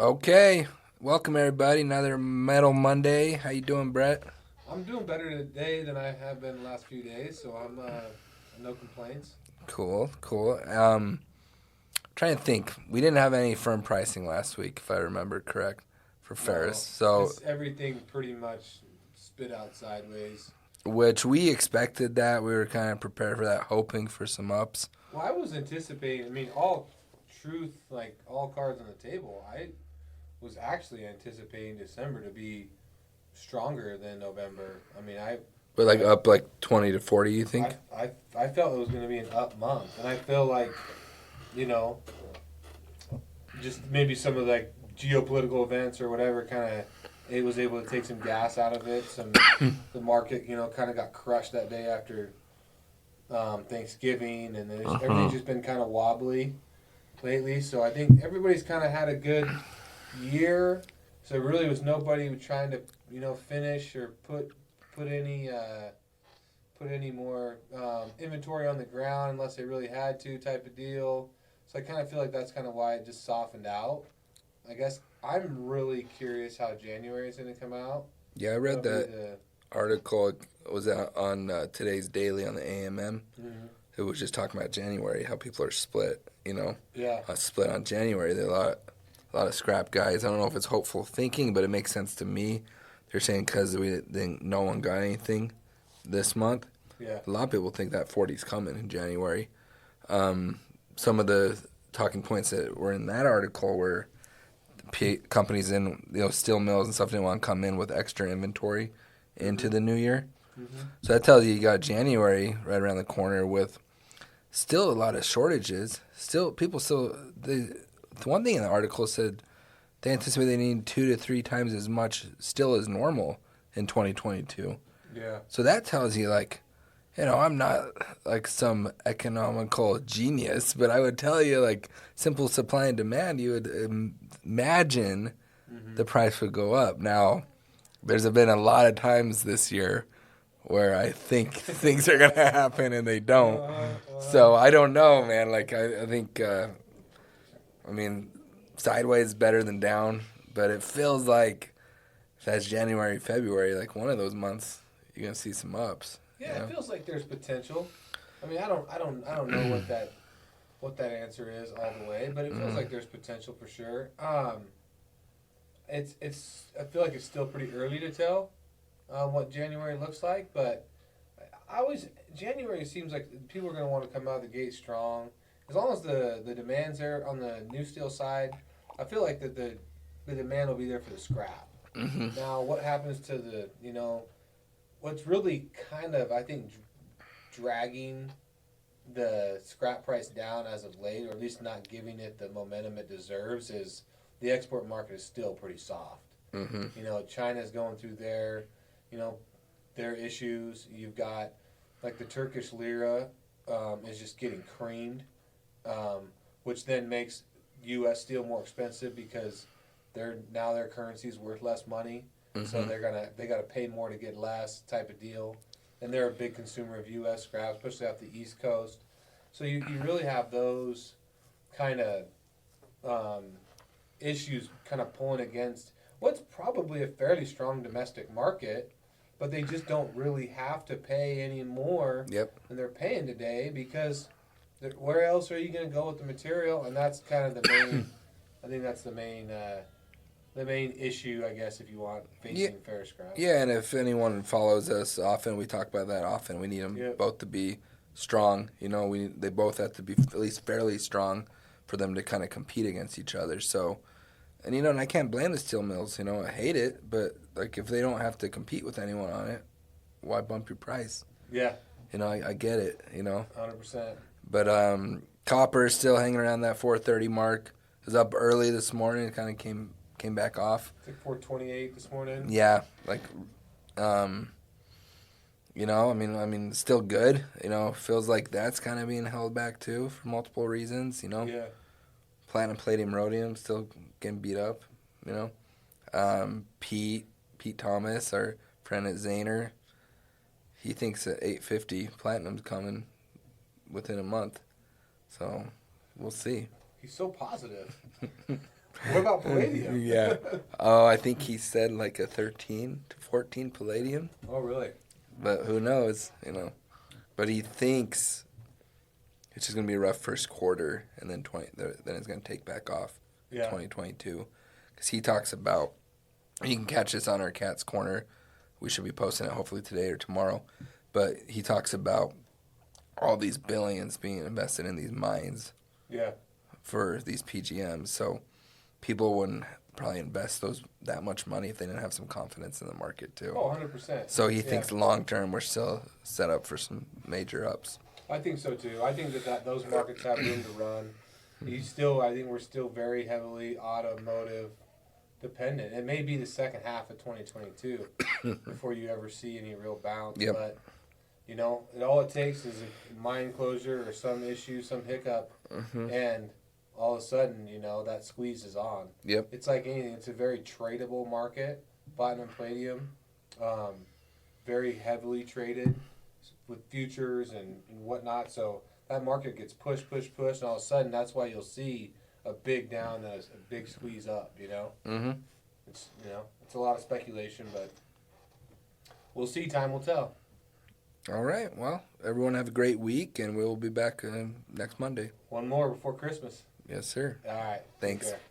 Okay, welcome everybody. Another Metal Monday. How you doing, Brett? I'm doing better today than I have been the last few days, so I'm no complaints. Cool, cool. Trying to think. We didn't have any firm pricing last week, if I remember correct, for Ferris. No, So, it's everything pretty much spit out sideways. which we expected that. We were kind of prepared for that, hoping for some ups. Well, I was anticipating. I mean, all truth, like all cards on the table. I was actually anticipating December to be stronger than November. I mean, But like I, up like 20 to 40, you think? I felt it was going to be an up month, and I feel like you know just maybe some of like geopolitical events or whatever kind of it was able to take some gas out of it. Some the market kind of got crushed that day after Thanksgiving, and then everything's just been kind of wobbly lately. So I think everybody's kind of had a good year. So really was nobody trying to finish or put any more inventory on the ground unless they really had to type of deal. So I kind of feel like that's kind of why it just softened out. I guess I'm really curious how January is going to come out. Yeah, I read That'll be that the article. It was out on today's Daily on the AMM. mhm. It was just talking about January, how people are split, Yeah, split on January. There are a lot of scrap guys. I don't know if it's hopeful thinking, but it makes sense to me. They're saying because no one got anything this month. yeah, A lot of people think that 40's coming in January. Some of the talking points that were in that article were companies in steel mills and stuff didn't want to come in with extra inventory into the new year. hmm So that tells you got January right around the corner with still a lot of shortages. The one thing in the article said they anticipate they need 2 to 3 times as much still as normal in 2022. yeah, So that tells you I'm not like some economical genius, but I would tell you like simple supply and demand. You would imagine hmm the price would go up. Now, there's been a lot of times this year where I think things are gonna happen and they don't. uh-huh. So I don't know, man. Like I think, I mean, sideways is better than down, but it feels like if that's January, February, like one of those months, you're gonna see some ups. You Yeah. It know? feels like there's potential. I mean, I don't know what that answer is all the way, but it feels Mm, like there's potential for sure. It's I feel like it's still pretty early to tell what January looks like, but I always January seems like people are going to want to come out of the gate strong. As long as the demand's there on the new steel side, I feel like that the demand will be there for the scrap. hmm Now, what happens to what's really kind of I think dragging the scrap price down as of late, or at least not giving it the momentum it deserves, is the export market is still pretty soft. hmm China's going through you know, their issues. You've got like the Turkish lira is just getting creamed, which then makes U.S. steel more expensive because their currency is worth less money, so hmm they got to pay more to get less type of deal. And they're a big consumer of U.S. scrap, especially off the East Coast. So you really have those kind of um, issues kind of pulling against what's probably a fairly strong domestic market, but they just don't really have to pay any more Yep. than they're paying today because where else are you going to go with the material? And that's kind of the main. I think that's the main issue, I guess, if you want Yeah. facing fair scrap. Yeah, and if anyone follows us often, we talk about that often. We need them Yep. both to be strong. They both have to be at least fairly strong for them to kind of compete against each other. So, and I can't blame the steel mills. I hate it, but like if they don't have to compete with anyone on it, why bump your price? Yeah, I get it. 100%. But copper is still hanging around that 430 mark. It was up early this morning. It kind of came back off. It's like 428 this morning. Yeah, like um, still good. Feels like that's kind of being held back too for multiple reasons. Yeah. Platinum, palladium, rhodium still getting beat up. You know, Pete Thomas, our friend at Zaner, he thinks that 850 platinum's coming within a month. So we'll see. He's so positive. What about palladium? Yeah. Oh, I think he said like a 13 to 14 palladium. Oh, really? But who knows, you know. But he thinks it's just going to be a rough first quarter, and then then it's going to take back off in 2022. Because he talks about, you can catch this on our Cat's Corner. We should be posting it hopefully today or tomorrow. But he talks about all these billions being invested in these mines for these PGMs. So people wouldn't probably invest that much money if they didn't have some confidence in the market too. Oh, 100%. So he thinks long term we're still set up for some major ups. I think so too. I think that those markets have room to run. I think we're still very heavily automotive dependent. It may be the second half of 2022 before you ever see any real bounce. Yep. But all it takes is a mine closure or some issue, some hiccup, and all of a sudden, that squeeze is on. Yep. It's like anything. It's a very tradable market, platinum, palladium, very heavily traded with futures and whatnot. So that market gets pushed, and all of a sudden, that's why you'll see a big down and a big squeeze up. Mm-hmm. It's a lot of speculation, but we'll see. Time will tell. All right. Well, everyone have a great week, and we'll be back next Monday. One more before Christmas. Yes, sir. All right. Thanks. Take care.